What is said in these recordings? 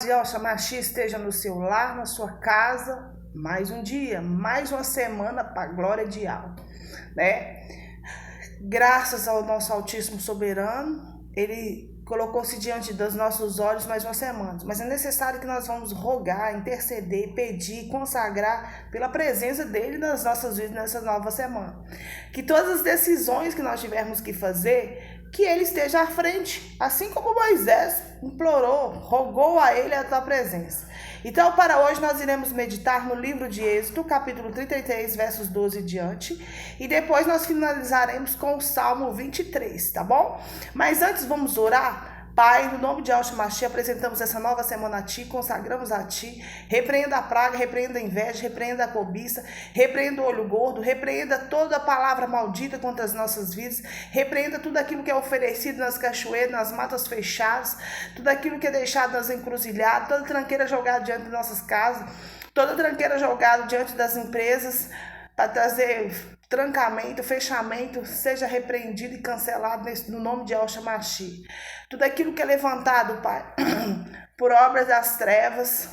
Yahshua Mashiach esteja no seu lar, na sua casa, mais um dia, mais uma semana para a glória de Yahweh, né? Graças ao nosso Altíssimo Soberano, Ele colocou-se diante dos nossos olhos mais uma semana, mas é necessário que nós vamos rogar, interceder, pedir, consagrar pela presença dEle nas nossas vidas nessa nova semana. Que todas as decisões que nós tivermos que fazer, que Ele esteja à frente, assim como Moisés implorou, rogou a Ele a tua presença. Então, para hoje, nós iremos meditar no livro de Êxodo, capítulo 33, versos 12 e diante, e depois nós finalizaremos com o Salmo 23, tá bom? Mas antes, vamos orar? Pai, no nome de Yahshua Mashiach, apresentamos essa nova semana a Ti, consagramos a Ti, repreenda a praga, repreenda a inveja, repreenda a cobiça, repreenda o olho gordo, repreenda toda a palavra maldita contra as nossas vidas, repreenda tudo aquilo que é oferecido nas cachoeiras, nas matas fechadas, tudo aquilo que é deixado nas encruzilhadas, toda tranqueira jogada diante de nossas casas, toda tranqueira jogada diante das empresas, para trazer trancamento, fechamento, seja repreendido e cancelado no nome de Yahshua Mashiach. Tudo aquilo que é levantado, Pai, por obras das trevas,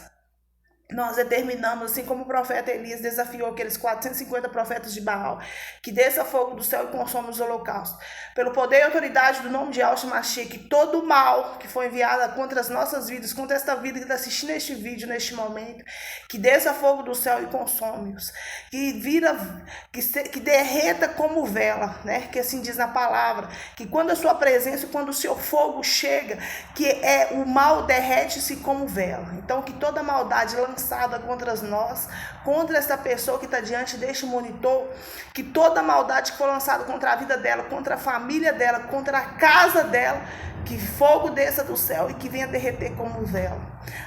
nós determinamos, assim como o profeta Elias desafiou aqueles 450 profetas de Baal, que desça fogo do céu e consome os holocaustos. Pelo poder e autoridade do nome de Yahshua Mashiach, que todo o mal que foi enviado contra as nossas vidas, contra esta vida que está assistindo este vídeo neste momento, que desça fogo do céu e consome-os, que derreta como vela, né? Que assim diz na palavra, que quando a sua presença, quando o seu fogo chega, que o mal derrete-se como vela. Então, que toda maldade lançada contra nós, contra essa pessoa que está diante deste monitor, que toda maldade que for lançada contra a vida dela, contra a família dela, contra a casa dela, que fogo desça do céu e que venha derreter como vela.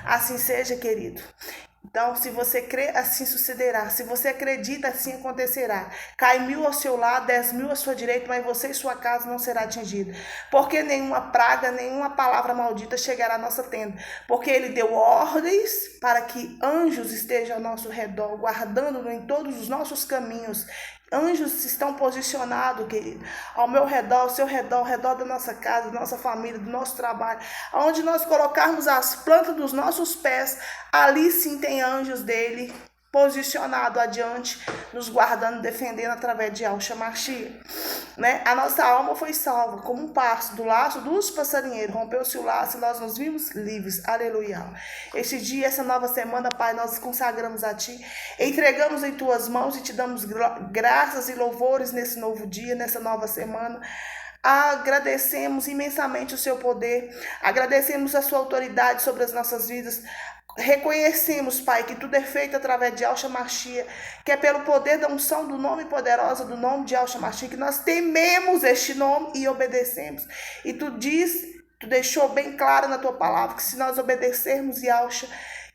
Assim seja, querido. Então, se você crê, assim sucederá. Se você acredita, assim acontecerá. Cai 1000 ao seu lado, 10.000 à sua direita, mas você e sua casa não será atingida. Porque nenhuma praga, nenhuma palavra maldita chegará à nossa tenda. Porque Ele deu ordens para que anjos estejam ao nosso redor, guardando-nos em todos os nossos caminhos. Anjos estão posicionados, querido, ao meu redor, ao seu redor, ao redor da nossa casa, da nossa família, do nosso trabalho. Onde nós colocarmos as plantas dos nossos pés, ali sim tem anjos dele posicionado adiante, nos guardando, defendendo através de Yahshua Mashiach, né? A nossa alma foi salva como um passo do laço dos passarinheiros. Rompeu-se o laço e nós nos vimos livres. Aleluia. Este dia, essa nova semana, Pai, nós consagramos a Ti, entregamos em Tuas mãos e Te damos graças e louvores nesse novo dia, nessa nova semana. Agradecemos imensamente o Seu poder, agradecemos a Sua autoridade sobre as nossas vidas. Reconhecemos, Pai, que tudo é feito através de Yahshua Mashiach, que é pelo poder da unção do nome poderoso do nome de Yahshua Mashiach, que nós tememos este nome e obedecemos. E Tu deixou bem claro na Tua palavra, que se nós obedecermos Yahshua,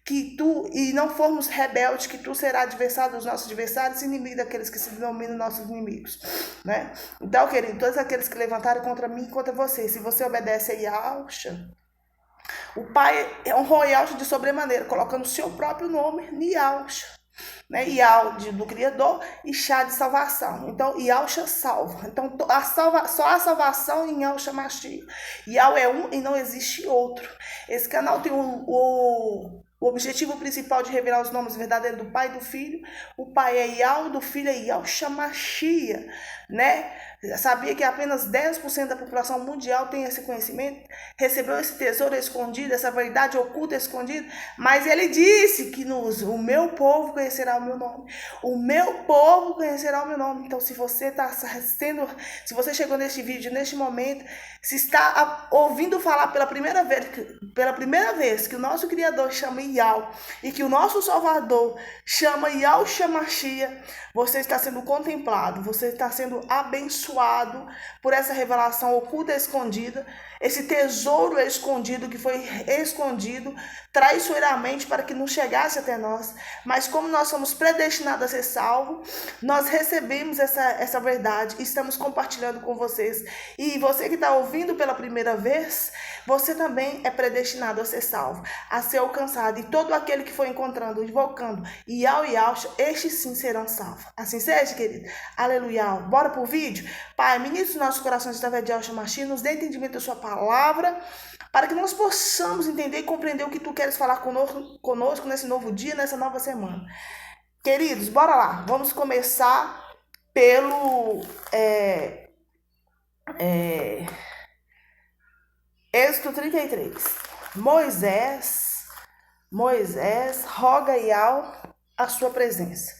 que Tu, e não formos rebeldes, que Tu será adversário dos nossos adversários e inimigo daqueles que se denominam nossos inimigos, né? Então, querido, todos aqueles que levantaram contra mim e contra você, se você obedece a Yahshua, o Pai honrou Yahshua de sobremaneira, colocando o seu próprio nome em Yahshua, né? Yah do Criador e Shá de salvação. Então, Yahshua salva. Então, só há salvação em Yahshua Mashiach. Yah é um e não existe outro. Esse canal tem o objetivo principal de revelar os nomes verdadeiros do Pai e do Filho. O Pai é Yah, do Filho é Yahshua Mashiach, né? Sabia que apenas 10% da população mundial tem esse conhecimento? Recebeu esse tesouro escondido, essa verdade oculta escondida? Mas ele disse que o meu povo conhecerá o meu nome. O meu povo conhecerá o meu nome. Então, se você chegou neste vídeo, neste momento, se está ouvindo falar pela primeira vez que o nosso Criador chama Yah e que o nosso Salvador chama Yahshua Mashiach, você está sendo contemplado, você está sendo abençoado por essa revelação oculta e escondida, esse tesouro escondido que foi escondido traiçoeiramente para que não chegasse até nós. Mas como nós somos predestinados a ser salvos, nós recebemos essa verdade e estamos compartilhando com vocês. E você que está ouvindo pela primeira vez, você também é predestinado a ser salvo, a ser alcançado. E todo aquele que for encontrando, invocando Yah e Yahshua, estes sim serão salvos. Assim seja, querido. Aleluia. Bora pro vídeo? Pai, ministra os nossos corações através de Yahshua Mashiach, nos dê entendimento da sua palavra, para que nós possamos entender e compreender o que tu queres falar conosco nesse novo dia, nessa nova semana. Queridos, bora lá. Vamos começar pelo Êxodo 33. Moisés roga a sua presença.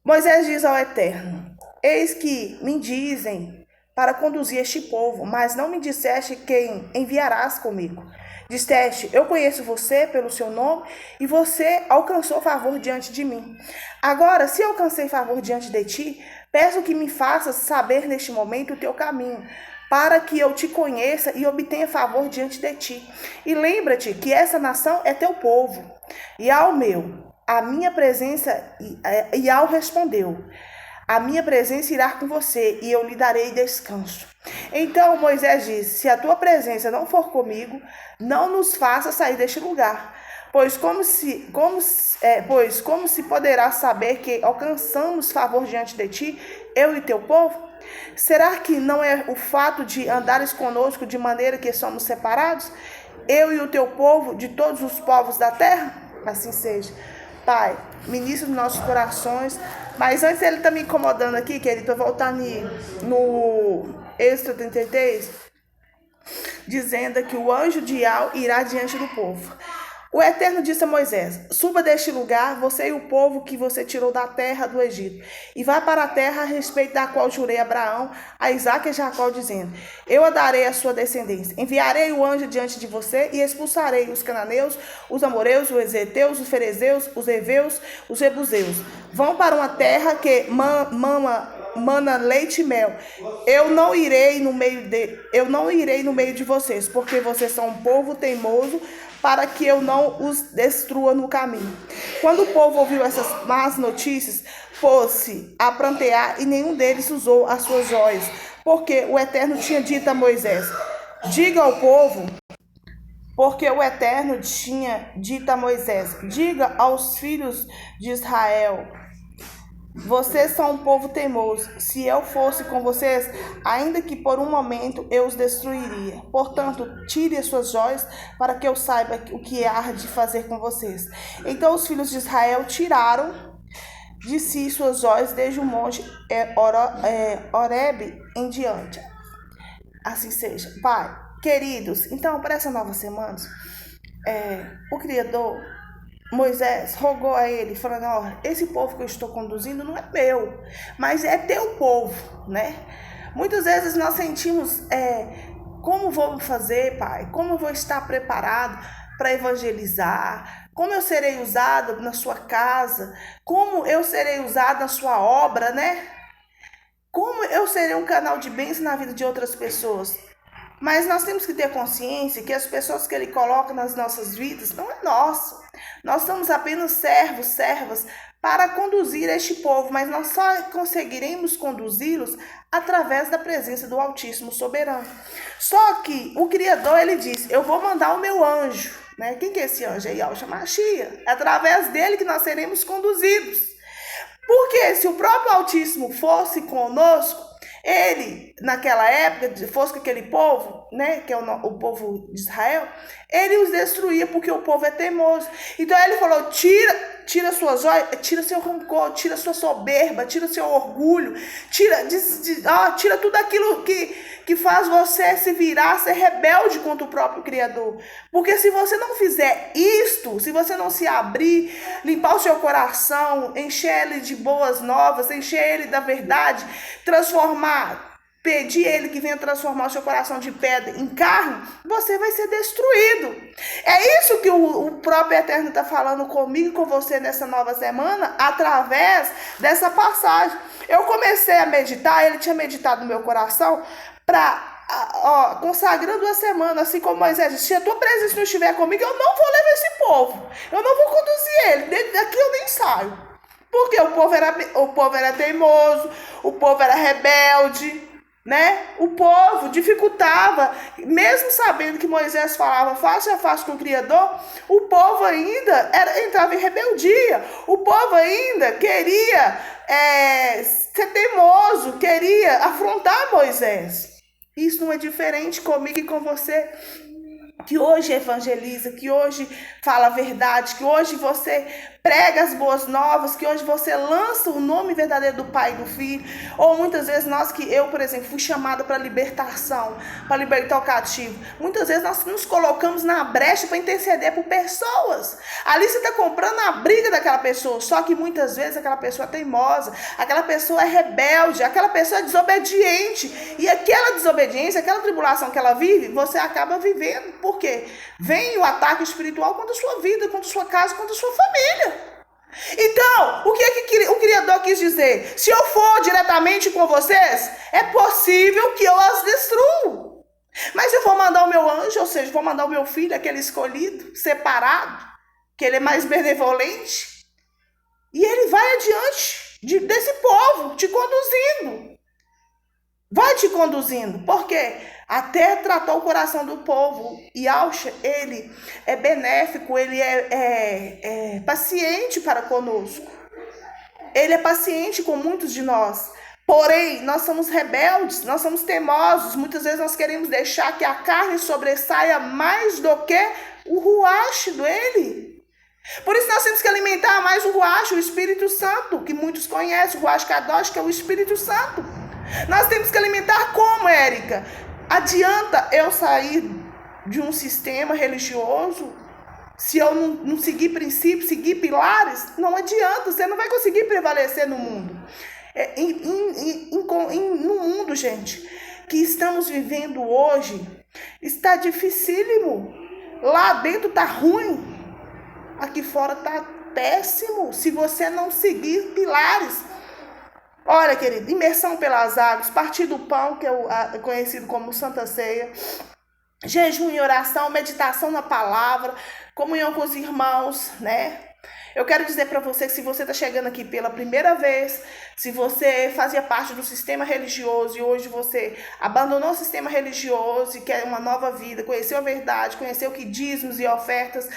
Moisés diz ao Eterno: eis que me dizem para conduzir este povo, mas não me disseste quem enviarás comigo. Disseste: eu conheço você pelo seu nome, e você alcançou favor diante de mim. Agora, se alcancei favor diante de ti, peço que me faças saber neste momento o teu caminho, para que eu te conheça e obtenha favor diante de ti. E lembra-te que essa nação é teu povo. E a minha presença, Iau respondeu: a minha presença irá com você, e eu lhe darei descanso. Então Moisés disse: se a tua presença não for comigo, não nos faça sair deste lugar. Pois como se poderá saber que alcançamos favor diante de ti, eu e teu povo? Será que não é o fato de andares conosco de maneira que somos separados, eu e o teu povo, de todos os povos da terra? Assim seja. Pai, ministra nos nossos corações. Mas antes ele está me incomodando aqui, querido, eu vou voltar no Êxodo 33, dizendo que o anjo de Iau irá diante do povo. O Eterno disse a Moisés: suba deste lugar, você e o povo que você tirou da terra do Egito, e vá para a terra a respeito da qual jurei a Abraão, a Isaque e a Jacó, dizendo: eu a darei à sua descendência. Enviarei o anjo diante de você e expulsarei os cananeus, os amoreus, os heteus, os ferezeus, os heveus, os jebuseus. Vão para uma terra que mana leite e mel. Eu não irei no meio de vocês, porque vocês são um povo teimoso, para que eu não os destrua no caminho. Quando o povo ouviu essas más notícias, pôs-se a prantear, e nenhum deles usou as suas joias, porque o Eterno tinha dito a Moisés: diga ao povo, diga aos filhos de Israel: vocês são um povo teimoso. Se eu fosse com vocês, ainda que por um momento, eu os destruiria. Portanto, tire as suas joias, para que eu saiba o que há de fazer com vocês. Então os filhos de Israel tiraram de si suas joias desde o monte Horebe em diante. Assim seja. Pai, queridos, então para essa nova semana, o Criador, Moisés, rogou a ele, falando: ó, esse povo que eu estou conduzindo não é meu, mas é teu povo, né? Muitas vezes nós sentimos, como vou fazer, Pai? Como eu vou estar preparado para evangelizar? Como eu serei usado na sua casa? Como eu serei usado na sua obra, né? Como eu serei um canal de bênção na vida de outras pessoas? Mas nós temos que ter consciência que as pessoas que ele coloca nas nossas vidas não é nosso. Nós somos apenas servos, servas, para conduzir este povo, mas nós só conseguiremos conduzi-los através da presença do Altíssimo Soberano. Só que o Criador, ele diz: eu vou mandar o meu anjo, né? Quem que é esse anjo? É Yahshua Mashiach. É através dele que nós seremos conduzidos. Porque se o próprio Altíssimo fosse conosco, ele, naquela época, fosse com aquele povo, né, que é o povo de Israel, ele os destruía, porque o povo é teimoso. Então ele falou: tira suas joias, tira seu rancor, tira sua soberba, tira seu orgulho, tira tudo aquilo que faz você se virar, ser rebelde contra o próprio Criador. Porque se você não fizer isto, se você não se abrir, limpar o seu coração, encher ele de boas novas, encher ele da verdade, pedir ele que venha transformar o seu coração de pedra em carne, você vai ser destruído. É isso que o próprio Eterno está falando comigo e com você nessa nova semana, através dessa passagem. Eu comecei a meditar, ele tinha meditado no meu coração, consagrando a semana, assim como Moisés disse: se a tua presença não estiver comigo, eu não vou levar esse povo, eu não vou conduzir ele, daqui eu nem saio. Porque o povo era teimoso, o povo era rebelde, né? O povo dificultava, mesmo sabendo que Moisés falava face a face com o Criador, o povo ainda entrava em rebeldia, o povo ainda queria ser teimoso, queria afrontar Moisés. Isso não é diferente comigo e com você que hoje evangeliza, que hoje fala a verdade, que hoje você prega as boas novas, que hoje você lança o nome verdadeiro do Pai e do Filho. Ou muitas vezes eu, por exemplo, fui chamada para libertação, para libertar o cativo. Muitas vezes nós nos colocamos na brecha para interceder por pessoas. Ali você está comprando a briga daquela pessoa, só que muitas vezes aquela pessoa é teimosa, aquela pessoa é rebelde, aquela pessoa é desobediente. E aquela desobediência, aquela tribulação que ela vive, você acaba vivendo. Por quê? Vem o ataque espiritual contra a sua vida, contra a sua casa, contra a sua família. Então, o que o Criador quis dizer? Se eu for diretamente com vocês, é possível que eu as destrua. Mas eu vou mandar o meu anjo, ou seja, vou mandar o meu filho, aquele escolhido, separado, que ele é mais benevolente, e ele vai adiante desse povo, te conduzindo. Vai te conduzindo. Por quê? Até tratar o coração do povo. E Yahshua, ele é benéfico, ele é paciente para conosco. Ele é paciente com muitos de nós. Porém, nós somos rebeldes, nós somos teimosos. Muitas vezes nós queremos deixar que a carne sobressaia mais do que o ruach dele. Por isso nós temos que alimentar mais o ruach, o Espírito Santo, que muitos conhecem, o ruach kadosh, que é o Espírito Santo. Nós temos que alimentar como, Érica? Adianta eu sair de um sistema religioso se eu não seguir princípios, seguir pilares? Não adianta, você não vai conseguir prevalecer no mundo. No mundo, gente, que estamos vivendo hoje, está dificílimo. Lá dentro está ruim, aqui fora está péssimo, se você não seguir pilares. Olha, querido, imersão pelas águas, partir do pão, que é conhecido como Santa Ceia, jejum e oração, meditação na palavra, comunhão com os irmãos, né? Eu quero dizer para você que se você está chegando aqui pela primeira vez, se você fazia parte do sistema religioso e hoje você abandonou o sistema religioso e quer uma nova vida, conheceu a verdade, conheceu que dízimos e ofertas,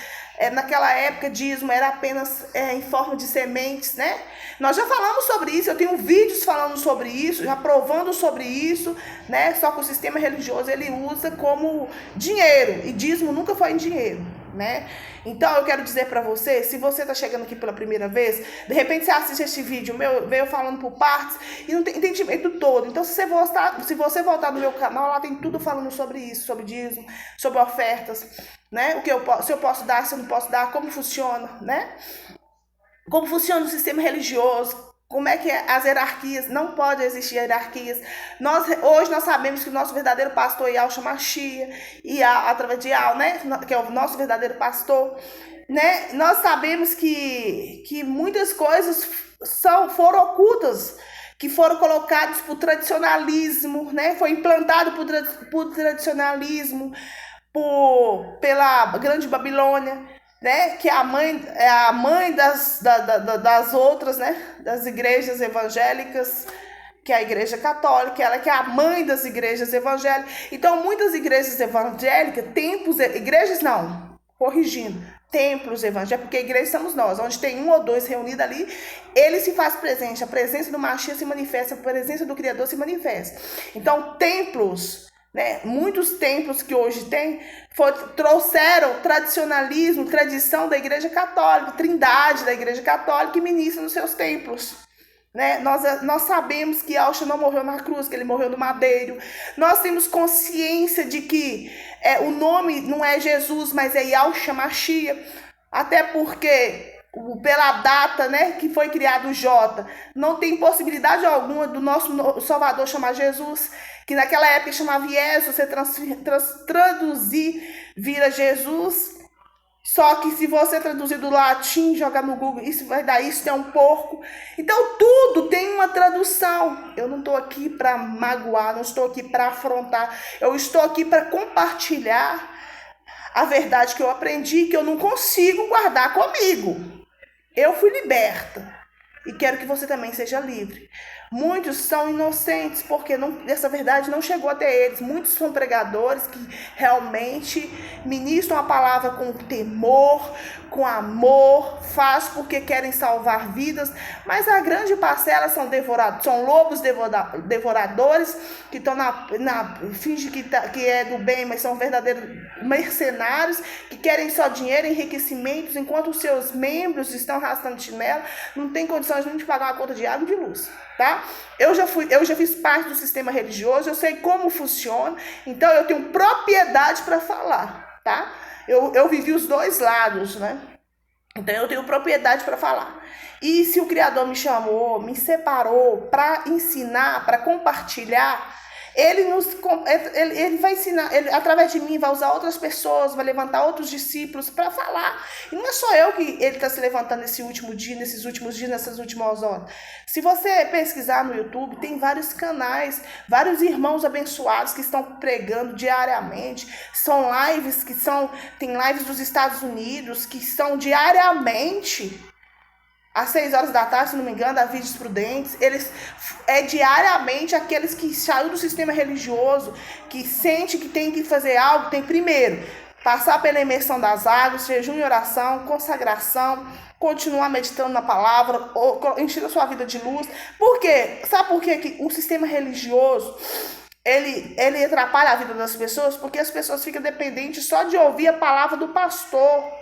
naquela época dízimo era apenas em forma de sementes, né? Nós já falamos sobre isso, eu tenho vídeos falando sobre isso, já provando sobre isso, né? Só que o sistema religioso ele usa como dinheiro e dízimo nunca foi em dinheiro, né? Então eu quero dizer para você, se você está chegando aqui pela primeira vez, de repente você assiste este vídeo veio falando por partes e não tem entendimento todo. Então se você voltar no meu canal, lá tem tudo falando sobre isso, sobre dízimo, sobre ofertas, né? Se eu posso dar, se eu não posso dar, como funciona, né? Como funciona o sistema religioso, como é que as hierarquias, não pode existir hierarquias. Hoje nós sabemos que o nosso verdadeiro pastor é Yahshua Mashiach, e através de Yah, né, que é o nosso verdadeiro pastor, né? Nós sabemos que muitas coisas foram ocultas, que foram colocadas por tradicionalismo, né? Foi implantado por tradicionalismo, pela Grande Babilônia, né, que é a mãe das outras, né, das igrejas evangélicas, que é a igreja católica, ela que é a mãe das igrejas evangélicas. Então, muitas igrejas evangélicas, templos evangélicos, porque a igreja somos nós, onde tem um ou dois reunidos ali, ele se faz presente, a presença do Mashiach se manifesta, a presença do Criador se manifesta. Então, templos, né, muitos templos que hoje tem trouxeram tradicionalismo, tradição da igreja católica, trindade da igreja católica que ministra nos seus templos, né? Nós sabemos que Yahshua não morreu na cruz, que ele morreu no madeiro. Nós temos consciência de que o nome não é Jesus, mas é Yahshua Mashiach, até porque pela data, né, que foi criado o J, não tem possibilidade alguma do nosso Salvador chamar Jesus, que naquela época chamava Jesus, você traduzir, vira Jesus. Só que se você traduzir do latim, jogar no Google, isso vai dar isso, é um porco. Então tudo tem uma tradução. Eu não estou aqui para magoar, não estou aqui para afrontar. Eu estou aqui para compartilhar a verdade que eu aprendi, que eu não consigo guardar comigo. Eu fui liberta e quero que você também seja livre. Muitos são inocentes porque essa verdade não chegou até eles. Muitos são pregadores que realmente ministram a palavra com temor, com amor, faz porque querem salvar vidas, mas a grande parcela são lobos devoradores que estão finge que é do bem, mas são verdadeiros mercenários que querem só dinheiro, enriquecimentos, enquanto os seus membros estão arrastando chinelo, não tem condições nem de pagar uma conta de água e de luz, tá? Eu já fiz parte do sistema religioso, eu sei como funciona, então eu tenho propriedade para falar, tá? Eu vivi os dois lados, né? Então eu tenho propriedade para falar. E se o Criador me chamou, me separou para ensinar, para compartilhar, ele vai ensinar, ele, através de mim, vai usar outras pessoas, vai levantar outros discípulos para falar. E não é só eu que ele está se levantando nesses últimos dias, nessas últimas horas. Se você pesquisar no YouTube, tem vários canais, vários irmãos abençoados que estão pregando diariamente. São lives tem lives dos Estados Unidos que são diariamente. Às 6 horas da tarde, se não me engano, da Vídeos Prudentes, diariamente aqueles que saíram do sistema religioso, que sente que tem que fazer algo, tem primeiro, passar pela imersão das águas, jejum e oração, consagração, continuar meditando na palavra, encher a sua vida de luz. Por quê? Sabe por quê que o sistema religioso, ele atrapalha a vida das pessoas? Porque as pessoas ficam dependentes só de ouvir a palavra do pastor.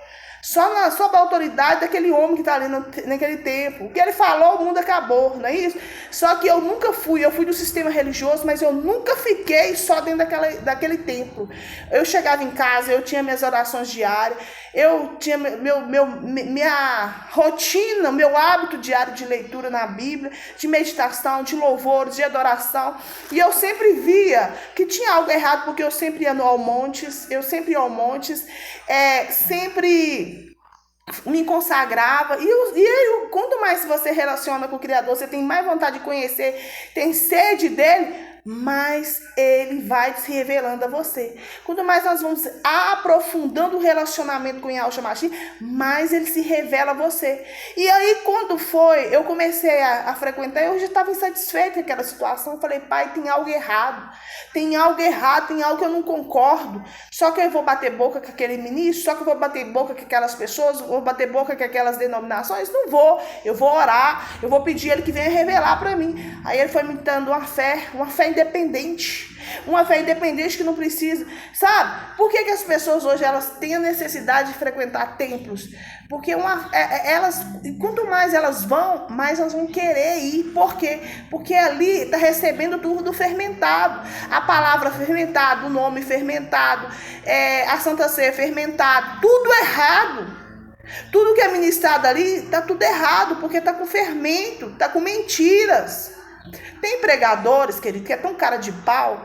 Só sob a autoridade daquele homem que está ali naquele tempo. O que ele falou, o mundo acabou, não é isso? Só que eu fui do sistema religioso, mas eu nunca fiquei só dentro daquele templo. Eu chegava em casa, eu tinha minhas orações diárias, eu tinha minha rotina, meu hábito diário de leitura na Bíblia, de meditação, de louvores, de adoração. E eu sempre via que tinha algo errado, porque eu sempre ia ao Montes, sempre me consagrava, e quanto mais você relaciona com o Criador, você tem mais vontade de conhecer, tem sede dele, mais ele vai se revelando a você. Quanto mais nós vamos aprofundando o relacionamento com Yahshua Mashiach, mais ele se revela a você. E aí, quando eu comecei a frequentar, eu já estava insatisfeita com aquela situação. Eu falei, pai, tem algo errado, tem algo que eu não concordo. Só que eu vou bater boca com aquele ministro, só que eu vou bater boca com aquelas pessoas, vou bater boca com aquelas denominações. Não vou, eu vou orar, eu vou pedir ele que venha revelar para mim. Aí ele foi me dando uma fé independente. Uma fé independente que não precisa. Sabe? Por que as pessoas hoje elas têm a necessidade de frequentar templos? Porque quanto mais elas vão, mais elas vão querer ir. Por quê? Porque ali está recebendo tudo fermentado. A palavra fermentada, o nome fermentado, a Santa Ceia fermentada, tudo errado. Tudo que é ministrado ali está tudo errado, porque está com fermento, está com mentiras. Tem pregadores, querido, que é tão cara de pau,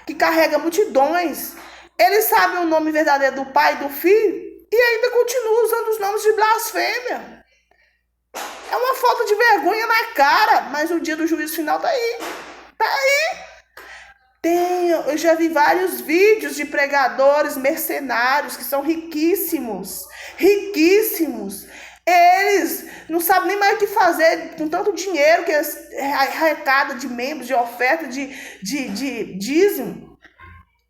que carrega multidões. Eles sabem o nome verdadeiro do Pai e do Filho e ainda continuam usando os nomes de blasfêmia. É uma falta de vergonha na cara, mas o dia do juízo final tá aí. Tá aí. Eu já vi vários vídeos de pregadores mercenários que são riquíssimos. Eles não sabem nem mais o que fazer com tanto dinheiro que arrecada de membros, de oferta, de dízimo.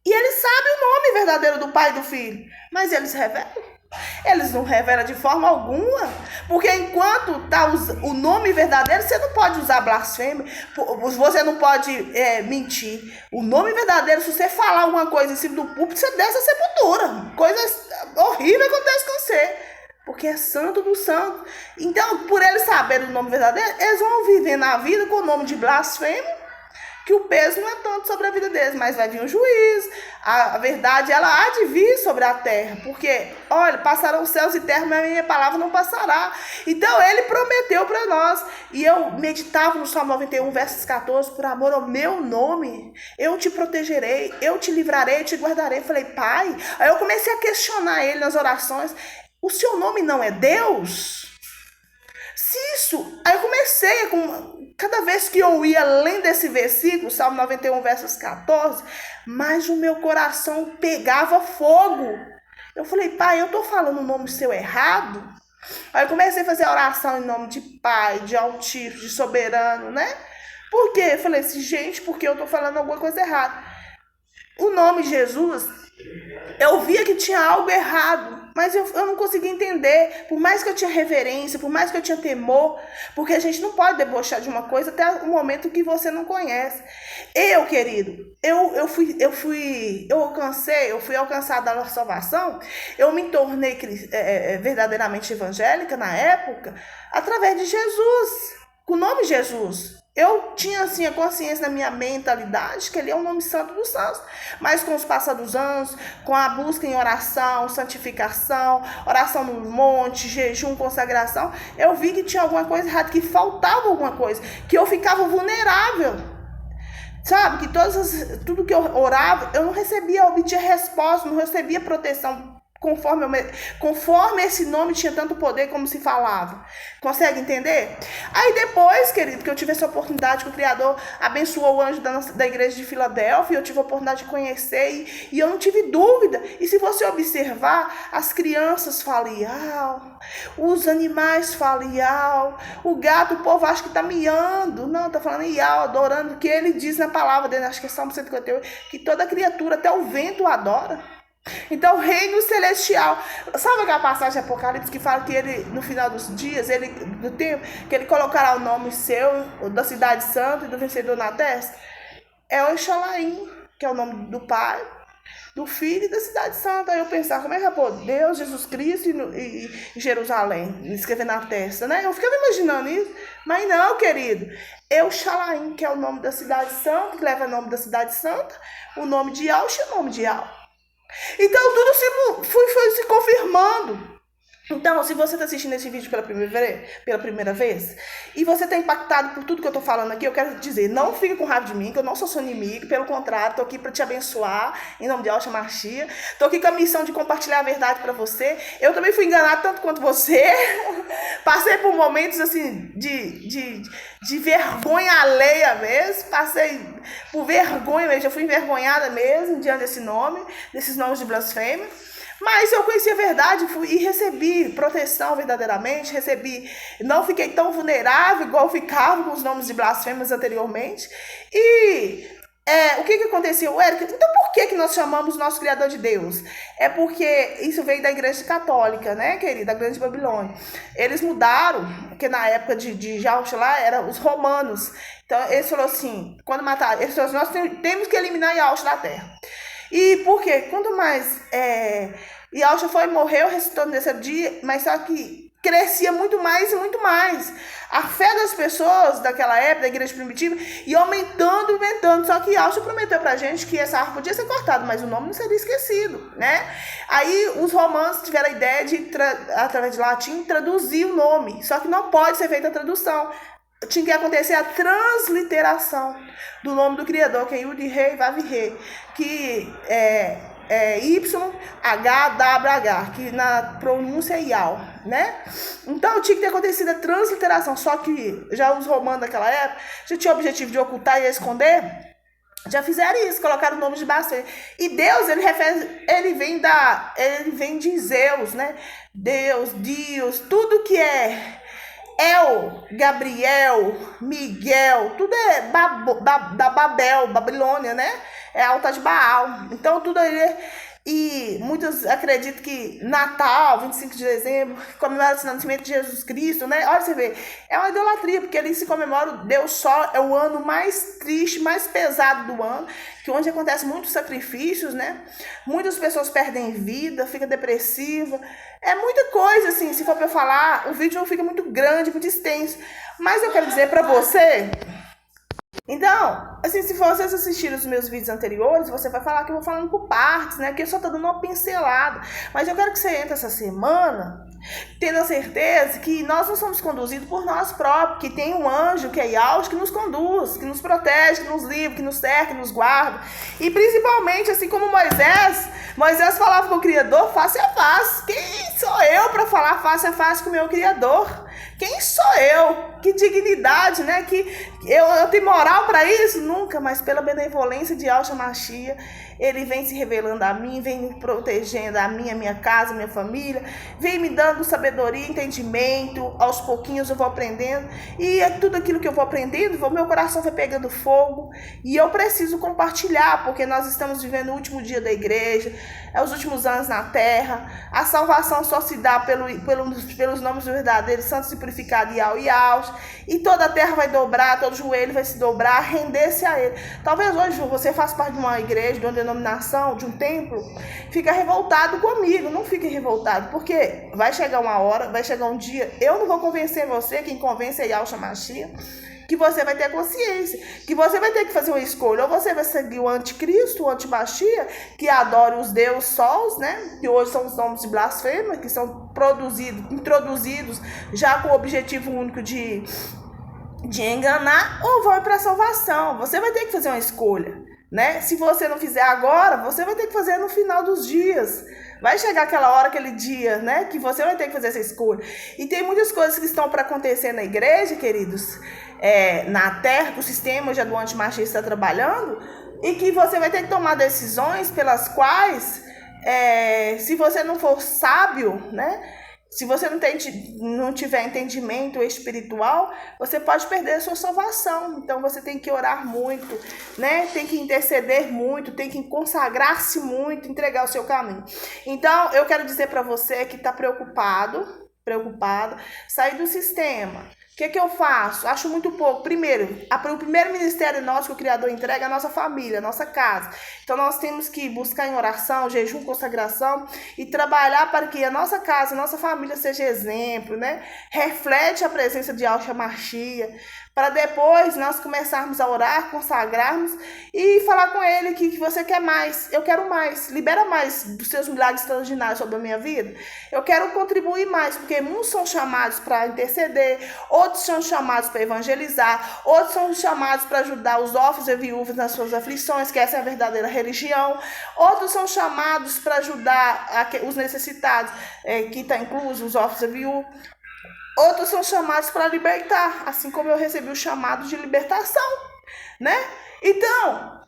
E eles sabem o nome verdadeiro do Pai e do Filho, mas eles revelam. Eles não revelam de forma alguma, porque enquanto está o nome verdadeiro, você não pode usar blasfêmia, você não pode mentir. O nome verdadeiro, se você falar alguma coisa em cima do púlpito, você desce a sepultura. Coisa horrível acontece com você. Porque é santo do santo. Então, por eles saberem o nome verdadeiro, eles vão viver na vida com o nome de blasfêmia, que o peso não é tanto sobre a vida deles, mas vai vir um juízo. A verdade, ela há de vir sobre a terra. Porque, olha, passarão os céus e terra, mas a minha palavra não passará. Então, ele prometeu para nós. E eu meditava no Salmo 91, versos 14, por amor ao meu nome, eu te protegerei, eu te livrarei, eu te guardarei. Eu falei, pai, aí eu comecei a questionar ele nas orações. O seu nome não é Deus? Aí eu comecei, cada vez que eu ia além desse versículo, Salmo 91, versos 14, mais o meu coração pegava fogo. Eu falei, pai, eu estou falando o nome seu errado? Aí eu comecei a fazer a oração em nome de Pai, de Altíssimo, de Soberano, né? Por quê? Eu falei assim, gente, porque eu tô falando alguma coisa errada. O nome Jesus, eu via que tinha algo errado, mas eu não conseguia entender, por mais que eu tinha reverência, por mais que eu tinha temor, porque a gente não pode debochar de uma coisa até o momento que você não conhece. Eu, querido, eu fui alcançada da salvação, eu me tornei verdadeiramente evangélica na época, através de Jesus, com o nome Jesus. Eu tinha assim a consciência na minha mentalidade que ele é o nome santo dos santos, mas com os passar dos anos, com a busca em oração, santificação, oração no monte, jejum, consagração, eu vi que tinha alguma coisa errada, que faltava alguma coisa, que eu ficava vulnerável, sabe, que tudo que eu orava, eu não recebia, obtinha resposta, não recebia proteção, conforme esse nome tinha tanto poder como se falava. Consegue entender? Aí depois, querido, que eu tive essa oportunidade, que o Criador abençoou o anjo da igreja de Filadélfia, eu tive a oportunidade de conhecer e eu não tive dúvida. E se você observar, as crianças falam iau, os animais falam iau, o gato, o povo acha que está miando. Não, está falando iau, adorando, o que ele diz na palavra dele, acho que é Salmo 158, que toda criatura, até o vento adora. Então, o reino celestial, sabe aquela passagem de Apocalipse que fala que ele, no final dos dias, do tempo, que ele colocará o nome seu, da cidade santa e do vencedor na testa? É o Exalaim, que é o nome do Pai, do Filho e da cidade santa. Aí eu pensava, como é que é, pô, Deus, Jesus Cristo e Jerusalém, escrever na testa, né? Eu ficava imaginando isso, mas não, querido. É o Exalaim, que é o nome da cidade santa, que leva o nome da cidade santa, o nome de Yahshua e o nome de Yahweh. Então tudo foi se confirmando. Então, se você está assistindo esse vídeo pela primeira vez e você está impactado por tudo que eu estou falando aqui, eu quero dizer, não fique com raiva de mim, que eu não sou seu inimigo, pelo contrário, estou aqui para te abençoar, em nome de Yahshua Mashiach. Estou aqui com a missão de compartilhar a verdade para você. Eu também fui enganado tanto quanto você, passei por momentos assim de vergonha alheia mesmo, passei por vergonha mesmo, eu fui envergonhada mesmo diante desse nome, desses nomes de blasfêmia. Mas eu conheci a verdade e recebi proteção verdadeiramente, não fiquei tão vulnerável igual ficava com os nomes de blasfêmias anteriormente. E o que aconteceu, Érica? Então por que nós chamamos nosso Criador de Deus? É porque isso veio da igreja católica, né, querida, da Grande Babilônia. Eles mudaram, porque na época de Yahshua lá, eram os romanos. Então eles falaram assim, quando mataram, eles falaram assim, nós temos que eliminar Yahshua da terra. E por quê? Quanto mais Yahshua morreu, ressuscitou no terceiro dia, mas só que crescia muito mais e muito mais. A fé das pessoas daquela época, da igreja primitiva, ia aumentando. Só que Yahshua prometeu pra gente que essa árvore podia ser cortada, mas o nome não seria esquecido, né? Aí os romanos tiveram a ideia de, através de latim, traduzir o nome. Só que não pode ser feita a tradução. Tinha que acontecer a transliteração do nome do Criador, que é Yud Rei Vav Rei, que é YHWH, que na pronúncia é Yau, né? Então tinha que ter acontecido a transliteração, só que já os romanos daquela época já tinham o objetivo de ocultar e esconder, já fizeram isso, colocaram o nome de blasfêmia. E Deus, ele vem de Zeus, né? Deus, tudo que é Gabriel, Miguel, tudo é da Babel, Babilônia, né? É altar de Baal. Então tudo aí. E muitos acreditam que Natal, 25 de dezembro, comemora o nascimento de Jesus Cristo, né? Olha, você vê, é uma idolatria, porque ali se comemora o Deus Sol, é o ano mais triste, mais pesado do ano, que onde acontecem muitos sacrifícios, né? Muitas pessoas perdem vida, fica depressiva. É muita coisa, assim, se for para eu falar, o vídeo fica muito grande, muito extenso. Mas eu quero dizer para você. Então, assim, se vocês assistirem os meus vídeos anteriores, você vai falar que eu vou falando por partes, né? Que eu só tô dando uma pincelada. Mas eu quero que você entre essa semana tendo a certeza que nós não somos conduzidos por nós próprios, que tem um anjo, que é Yahshua, que nos conduz, que nos protege, que nos livra, que nos cerca, que nos guarda. E principalmente, assim como Moisés falava com o Criador face a face. Quem sou eu para falar face a face com o meu Criador? Quem sou eu? Que dignidade, né? Que eu tenho moral para isso? Nunca, mas pela benevolência de Yahshua Mashiach, Ele vem se revelando a mim, vem me protegendo a minha casa, a minha família, vem me dando sabedoria, entendimento. Aos pouquinhos eu vou aprendendo, e é tudo aquilo que eu vou aprendendo, meu coração vai pegando fogo, e eu preciso compartilhar, porque nós estamos vivendo o último dia da igreja, é os últimos anos na terra. A salvação só se dá pelos nomes verdadeiros, santos e purificados, e toda a terra vai dobrar, todo joelho vai se dobrar, render-se a ele. Talvez hoje você faça parte de uma igreja, de uma denominação, de um templo, fica revoltado comigo. Não fique revoltado, porque vai chegar uma hora, vai chegar um dia, eu não vou convencer você, quem convence é Yahshua Mashiach, que você vai ter consciência, que você vai ter que fazer uma escolha. Ou você vai seguir o anticristo, o anti-Mashiach, que adora os deuses sols, né? Que hoje são os nomes de blasfêmia, que são introduzidos já com o objetivo único de enganar, ou vai para a salvação. Você vai ter que fazer uma escolha, né? Se você não fizer agora, você vai ter que fazer no final dos dias. Vai chegar aquela hora, aquele dia, né, que você vai ter que fazer essa escolha. E tem muitas coisas que estão para acontecer na igreja, queridos, na terra, que o sistema já do anti-machista está trabalhando, e que você vai ter que tomar decisões pelas quais, se você não for sábio, né, se você não tiver entendimento espiritual, você pode perder a sua salvação. Então você tem que orar muito, né? Tem que interceder muito, tem que consagrar-se muito, entregar o seu caminho. Então eu quero dizer para você que está preocupada, sair do sistema. O que eu faço? Acho muito pouco. Primeiro, o primeiro ministério nosso que o Criador entrega é a nossa família, a nossa casa. Então nós temos que buscar em oração, jejum, consagração e trabalhar para que a nossa casa, a nossa família seja exemplo, né? Reflete a presença de Yahshua Mashiach, para depois nós começarmos a orar, consagrarmos e falar com ele que você quer mais. Eu quero mais. Libera mais dos seus milagres extraordinários sobre a minha vida. Eu quero contribuir mais, porque uns são chamados para interceder, outros são chamados para evangelizar, outros são chamados para ajudar os órfãos e viúvas nas suas aflições, que essa é a verdadeira religião. Outros são chamados para ajudar os necessitados, que está incluso os órfãos e viúvas. Outros são chamados para libertar, assim como eu recebi o chamado de libertação, né? Então,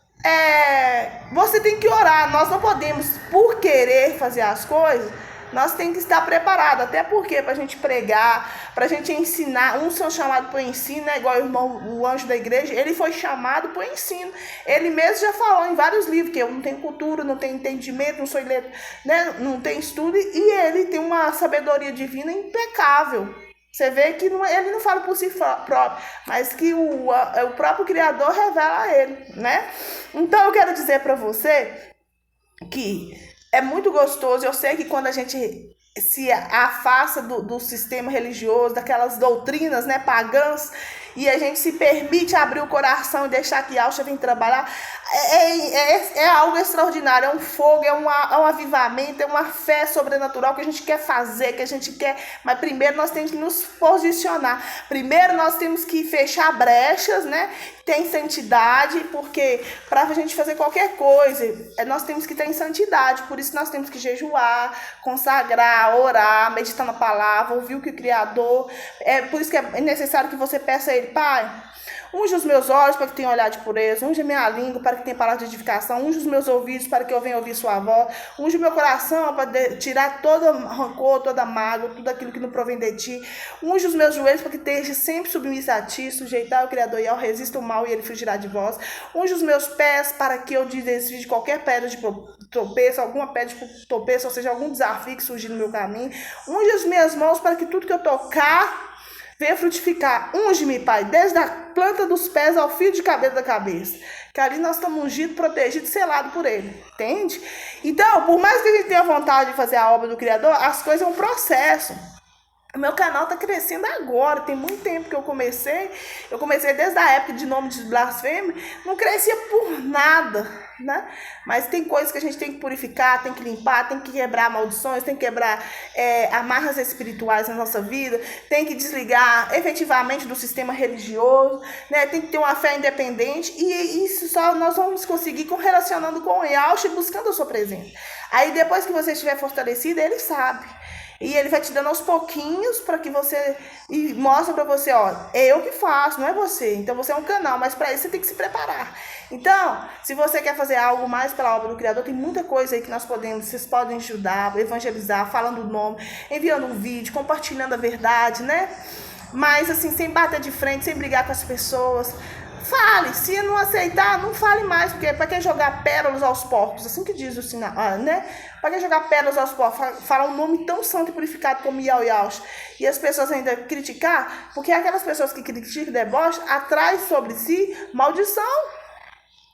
você tem que orar. Nós não podemos, por querer fazer as coisas, nós temos que estar preparados. Até porque, para a gente pregar, para a gente ensinar, uns são chamados para o ensino, né? Igual o anjo da igreja, ele foi chamado para o ensino. Ele mesmo já falou em vários livros que eu não tenho cultura, não tenho entendimento, não sou letra, né? Não tenho estudo, e ele tem uma sabedoria divina impecável. Você vê que ele não fala por si próprio, mas que o próprio Criador revela a ele, né? Então eu quero dizer para você que é muito gostoso. Eu sei que quando a gente se afasta do sistema religioso, daquelas doutrinas, né, pagãs, e a gente se permite abrir o coração e deixar que Yahshua venha trabalhar, é algo extraordinário, é um fogo, é um avivamento, é uma fé sobrenatural que a gente quer fazer, que a gente quer, mas primeiro nós temos que nos posicionar, primeiro nós temos que fechar brechas, né, ter santidade, porque para a gente fazer qualquer coisa, nós temos que ter em santidade, por isso nós temos que jejuar, consagrar, orar, meditar na palavra, ouvir o que o Criador, por isso que é necessário que você peça a Ele, Pai, unge os meus olhos para que tenha olhar de pureza, unge a minha língua para que tenha palavra de edificação, unge os meus ouvidos para que eu venha ouvir sua voz, unge o meu coração para tirar todo rancor, toda mágoa, tudo aquilo que não provém de ti, unge os meus joelhos para que esteja sempre submisso a ti, sujeitar o Criador e ao resista o mal e ele fugirá de vós, unge os meus pés para que eu desvie de qualquer pedra de tropeço, alguma pedra de tropeço, ou seja, algum desafio que surgir no meu caminho, unge as minhas mãos para que tudo que eu tocar venha frutificar. Unge-me, Pai, desde a planta dos pés ao fio de cabelo da cabeça. Que ali nós estamos ungidos, protegidos, selados por Ele. Entende? Então, por mais que a gente tenha vontade de fazer a obra do Criador, as coisas é um processo. O meu canal está crescendo agora, tem muito tempo que eu comecei desde a época de nome de blasfêmia, não crescia por nada, né? Mas tem coisas que a gente tem que purificar, tem que limpar, tem que quebrar maldições, tem que quebrar amarras espirituais na nossa vida, tem que desligar efetivamente do sistema religioso, né? Tem que ter uma fé independente, e isso só nós vamos conseguir relacionando com o Yahshua e buscando a sua presença. Aí depois que você estiver fortalecido, Ele sabe. E ele vai te dando aos pouquinhos para que você... E mostra para você, ó, é eu que faço, não é você. Então você é um canal, mas para isso você tem que se preparar. Então, se você quer fazer algo mais pela obra do Criador, tem muita coisa aí que vocês podem ajudar, evangelizar, falando o nome, enviando um vídeo, compartilhando a verdade, né? Mas assim, sem bater de frente, sem brigar com as pessoas. Fale, se não aceitar, não fale mais, porque para que jogar pérolas aos porcos? Assim que diz o sinal, né? Para que jogar pérolas aos porcos? Falar um nome tão santo e purificado como Yau Yaus. E as pessoas ainda criticar, porque aquelas pessoas que criticam e debocham, atrai sobre si maldição.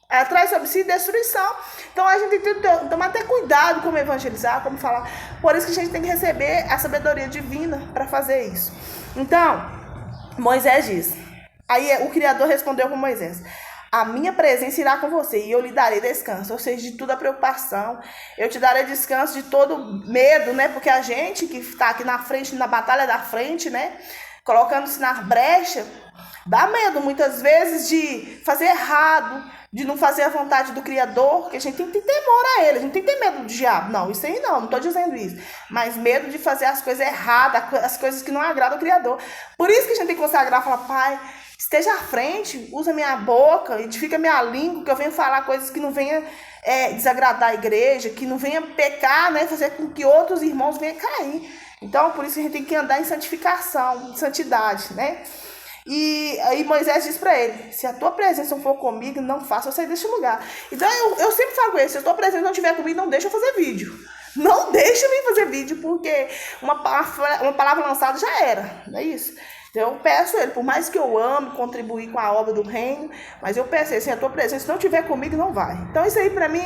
Atrai sobre si destruição. Então a gente tem que tomar até cuidado como evangelizar, como falar. Por isso que a gente tem que receber a sabedoria divina para fazer isso. Então, Moisés diz. Aí o Criador respondeu com Moisés: a minha presença irá com você e eu lhe darei descanso. Ou seja, de toda a preocupação. Eu te darei descanso de todo medo, né? Porque a gente que está aqui na frente, na batalha da frente, né? Colocando-se na brecha, dá medo muitas vezes de fazer errado, de não fazer a vontade do Criador, que a gente tem que ter temor a ele, a gente tem que ter medo do diabo. Não, isso aí não estou dizendo isso. Mas medo de fazer as coisas erradas, as coisas que não agradam ao Criador. Por isso que a gente tem que consagrar e falar: Pai, esteja à frente, usa minha boca, edifica minha língua, que eu venha falar coisas que não venham desagradar a igreja, que não venha pecar, né, fazer com que outros irmãos venham cair. Então, por isso a gente tem que andar em santificação, em santidade, né? E aí Moisés diz para ele: se a tua presença não for comigo, não faça eu sair deste lugar. Então eu sempre falo com ele: se a tua presença não estiver comigo, não deixa eu fazer vídeo. Não deixa eu vir fazer vídeo, porque uma palavra lançada já era, não é isso? Então eu peço a ele, por mais que eu ame contribuir com a obra do reino, mas eu peço a ele: se a tua presença não estiver comigo, não vai. Então isso aí para mim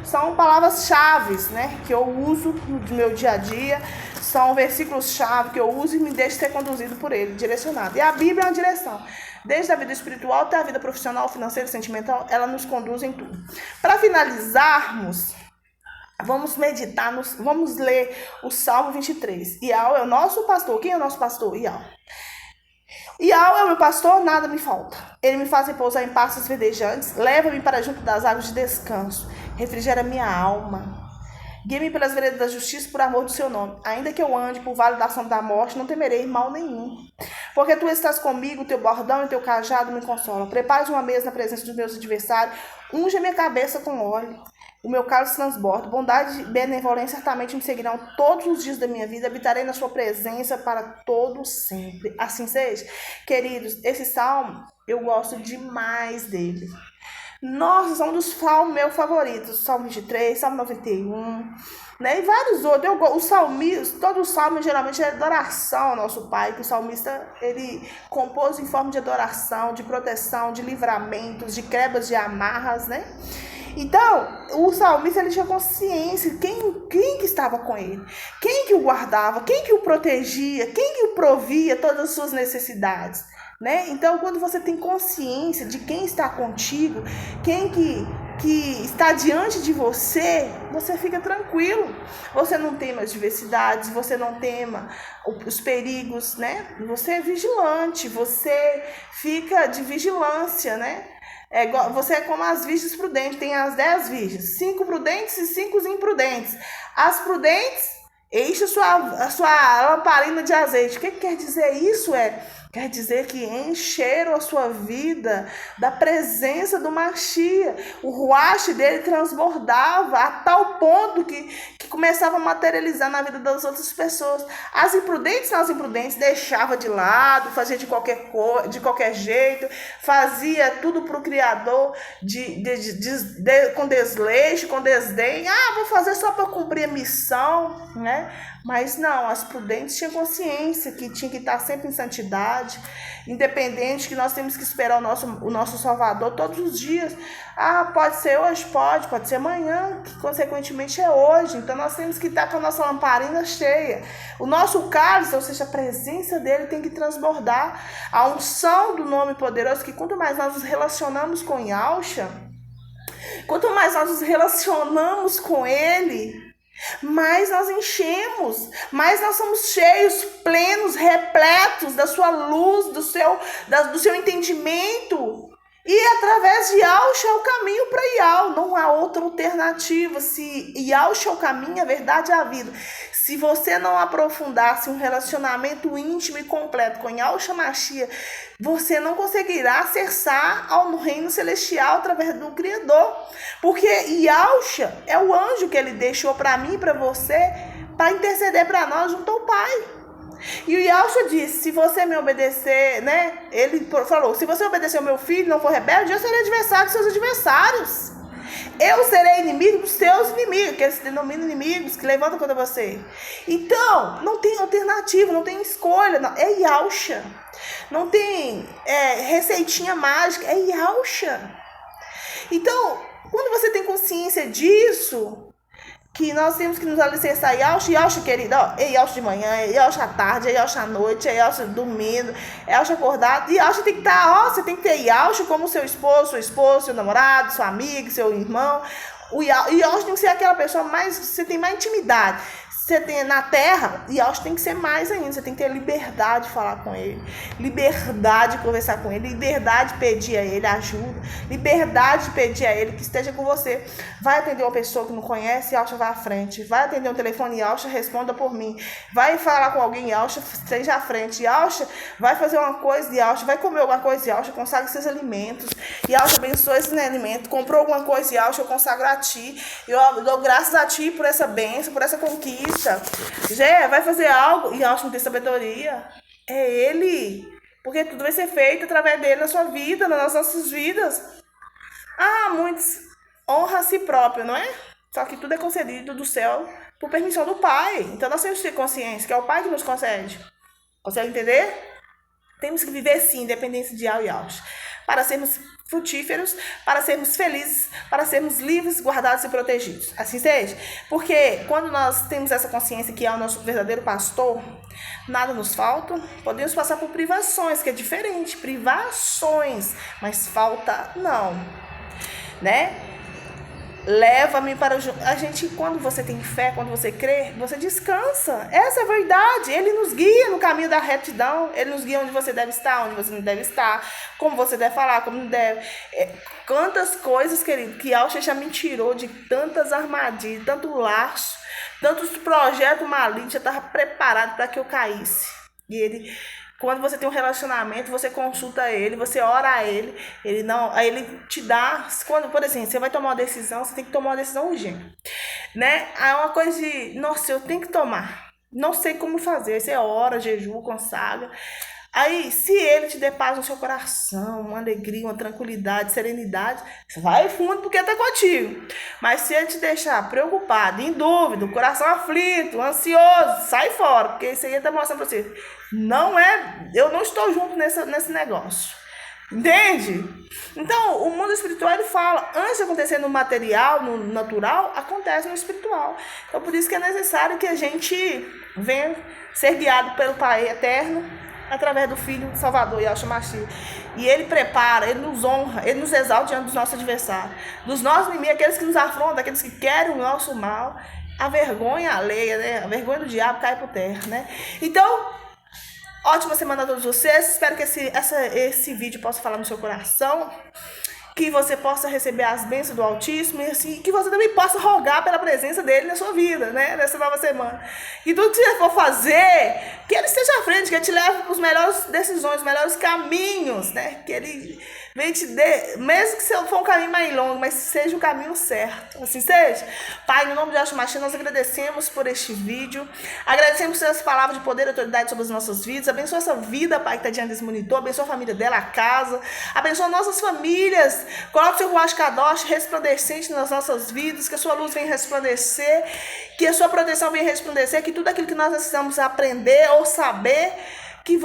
são palavras-chave, né, que eu uso no meu dia a dia. São versículos-chave que eu uso e me deixo ser conduzido por ele, direcionado. E a Bíblia é uma direção. Desde a vida espiritual até a vida profissional, financeira e sentimental, ela nos conduz em tudo. Para finalizarmos, vamos meditar, vamos ler o Salmo 23. Iau é o nosso pastor. Quem é o nosso pastor? Iau. Iau é o meu pastor, nada me falta. Ele me faz repousar em pastos verdejantes, leva-me para junto das águas de descanso, refrigera minha alma. Guia-me pelas veredas da justiça por amor do seu nome. Ainda que eu ande por vale da sombra da morte, não temerei mal nenhum. Porque tu estás comigo, o teu bordão e o teu cajado me consolam. Prepares uma mesa na presença dos meus adversários. Unge a minha cabeça com óleo. O meu cálice transborda. Bondade e benevolência certamente me seguirão todos os dias da minha vida. Habitarei na sua presença para todo sempre. Assim seja. Queridos, esse salmo, eu gosto demais dele. Nossa, são dos salmos meus favoritos. Salmo 23, Salmo 91, né? E vários outros. Os salmistas, todo o salmo geralmente é adoração ao nosso Pai. Que o salmista, ele compôs em forma de adoração, de proteção, de livramentos, de quebras de amarras, né? Então, o salmista, ele tinha consciência de quem que estava com ele, quem que o guardava, quem que o protegia, quem que o provia todas as suas necessidades, né? Então, quando você tem consciência de quem está contigo, quem que está diante de você, você fica tranquilo. Você não tema as adversidades, você não tema os perigos, né? Você é vigilante, você fica de vigilância, né? Você é como as virgens prudentes, tem as 10 virgens, 5 prudentes e 5 imprudentes. As prudentes, enche a sua lamparina de azeite. O que quer dizer isso? Quer dizer que encheram a sua vida da presença do Mashiach. O ruache dele transbordava a tal ponto que começava a materializar na vida das outras pessoas. As imprudentes deixava de lado, fazia de qualquer jeito, fazia tudo para o Criador com desleixo, com desdém. Vou fazer só para cumprir a missão, né? Mas não, as prudentes tinham consciência que tinha que estar sempre em santidade, independente, que nós temos que esperar o nosso Salvador todos os dias. Pode ser hoje? Pode ser amanhã, que consequentemente é hoje. Então nós temos que estar com a nossa lamparina cheia. O nosso cálice, ou seja, a presença dele tem que transbordar. A unção do nome poderoso, que quanto mais nós nos relacionamos com Yahshua, quanto mais nós nos relacionamos com ele, mais nós enchemos, mais nós somos cheios, plenos, repletos da sua luz, do seu entendimento. E através de Yahshua é o caminho para Yahweh, não há outra alternativa. Se Yahshua é o caminho, a verdade é a vida. Se você não aprofundasse um relacionamento íntimo e completo com Yahshua Mashiach, você não conseguirá acessar ao reino celestial através do Criador. Porque Yahshua é o anjo que ele deixou para mim e para você, para interceder para nós junto ao Pai. E o Yahshua disse, se você me obedecer, né? Ele falou, se você obedecer ao meu filho e não for rebelde, eu serei adversário dos seus adversários. Eu serei inimigo dos seus inimigos, que eles se denominam inimigos, que levantam contra você. Então, não tem alternativa, não tem escolha, não. É Yahshua. Não tem receitinha mágica, é Yahshua. Então, quando você tem consciência disso, que nós temos que nos alicerçar Yahshua, querido, ó, é Yahshua de manhã, é Yahshua à tarde, é Yahshua à noite, é Yahshua dormindo, é Yahshua acordado, e Yahshua tem que estar, você tem que ter Yahshua como seu esposo, sua esposa, seu namorado, seu amigo, seu irmão. O Yahshua tem que ser aquela pessoa mais, você tem mais intimidade. Você tem na terra, e Yahshua tem que ser mais ainda, você tem que ter liberdade de falar com ele, liberdade de conversar com ele, liberdade de pedir a ele ajuda, liberdade de pedir a ele que esteja com você. Vai atender uma pessoa que não conhece, Yahshua vai à frente. Vai atender um telefone, Yahshua, responda por mim. Vai falar com alguém, Yahshua, esteja à frente. Yahshua vai fazer uma coisa, Yahshua vai comer alguma coisa, Yahshua consagre seus alimentos. Yahshua abençoa esse alimento. Comprou alguma coisa, Yahshua, eu consagro a ti. Eu dou graças a ti por essa bênção, por essa conquista. Vai fazer algo, e Yahshua não tem sabedoria. É ele. Porque tudo vai ser feito através dele na sua vida, nas nossas vidas. Muitos honram a si próprio, não é? Só que tudo é concedido do céu por permissão do Pai. Então nós temos que ter consciência que é o Pai que nos concede. Consegue entender? Temos que viver sim, independência de Yahshua, para sermos frutíferos, para sermos felizes, para sermos livres, guardados e protegidos. Assim seja. Porque quando nós temos essa consciência que é o nosso verdadeiro pastor, nada nos falta. Podemos passar por privações, que é diferente. Privações, mas falta não. Né? Leva-me para a gente, quando você tem fé, quando você crê, você descansa. Essa é a verdade. Ele nos guia no caminho da retidão. Ele nos guia onde você deve estar, onde você não deve estar, como você deve falar, como não deve. Quantas coisas, querido, que Yahshua já me tirou de tantas armadilhas, tanto laço, tantos projetos malignos, já estava preparado para que eu caísse. E ele... Quando você tem um relacionamento, você consulta ele, você ora a ele, aí ele te dá, quando, por exemplo, você vai tomar uma decisão, você tem que tomar uma decisão urgente, né? Aí é uma coisa de, nossa, eu tenho que tomar, não sei como fazer, você ora, jejum, consagra. Aí, se ele te der paz no seu coração, uma alegria, uma tranquilidade, serenidade, você vai fundo porque está contigo. Mas se ele te deixar preocupado, em dúvida, o coração aflito, ansioso, sai fora, porque isso aí está mostrando para você. Eu não estou junto nesse negócio. Entende? Então, o mundo espiritual, ele fala, antes de acontecer no material, no natural, acontece no espiritual. Então, por isso que é necessário que a gente venha ser guiado pelo Pai Eterno, através do Filho Salvador, Yahshua Mashiach. E ele prepara, ele nos honra, ele nos exalta diante dos nossos adversários, dos nossos inimigos, aqueles que nos afrontam, aqueles que querem o nosso mal. A vergonha alheia, né? A vergonha do diabo cai por terra, né? Então, ótima semana a todos vocês. Espero que esse vídeo possa falar no seu coração, que você possa receber as bênçãos do Altíssimo e assim, que você também possa rogar pela presença dele na sua vida, né? Nessa nova semana. E tudo que você for fazer, que ele esteja à frente, que ele te leve para as melhores decisões, os melhores caminhos, né? Que ele vem te dê, mesmo que for um caminho mais longo, mas seja o caminho certo. Assim seja. Pai, no nome de Yahshua Mashiach, nós agradecemos por este vídeo. Agradecemos por essas palavras de poder e autoridade sobre as nossas vidas. Abençoa essa vida, Pai, que está diante desse monitor. Abençoa a família dela, a casa. Abençoa nossas famílias. Coloque o seu Ruach Kadosh resplandecente nas nossas vidas. Que a sua luz venha resplandecer. Que a sua proteção venha resplandecer. Que tudo aquilo que nós precisamos aprender ou saber, que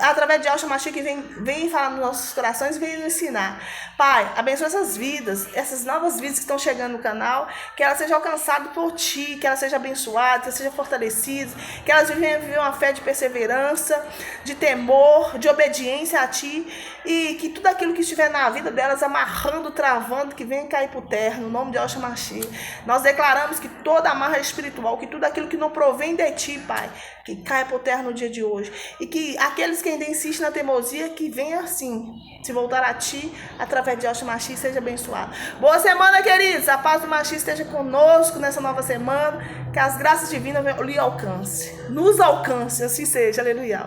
através de Yahshua Mashiach vem falar nos nossos corações e vem nos ensinar. Pai, abençoa essas vidas, essas novas vidas que estão chegando no canal, que elas sejam alcançadas por Ti, que elas sejam abençoadas, que elas sejam fortalecidas, que elas venham viver uma fé de perseverança, de temor, de obediência a Ti, e que tudo aquilo que estiver na vida delas, amarrando, travando, que venha cair por terra, no nome de Yahshua Mashiach. Nós declaramos que toda amarra espiritual, que tudo aquilo que não provém de Ti, Pai, que caia por terra no dia de hoje, e que que aqueles que ainda insistem na teimosia, que venham assim, se voltar a ti, através de Yahshua Mashiach, seja abençoado. Boa semana, queridos. A paz do Mashiach esteja conosco nessa nova semana. Que as graças divinas lhe alcance. Nos alcance, assim seja. Aleluia.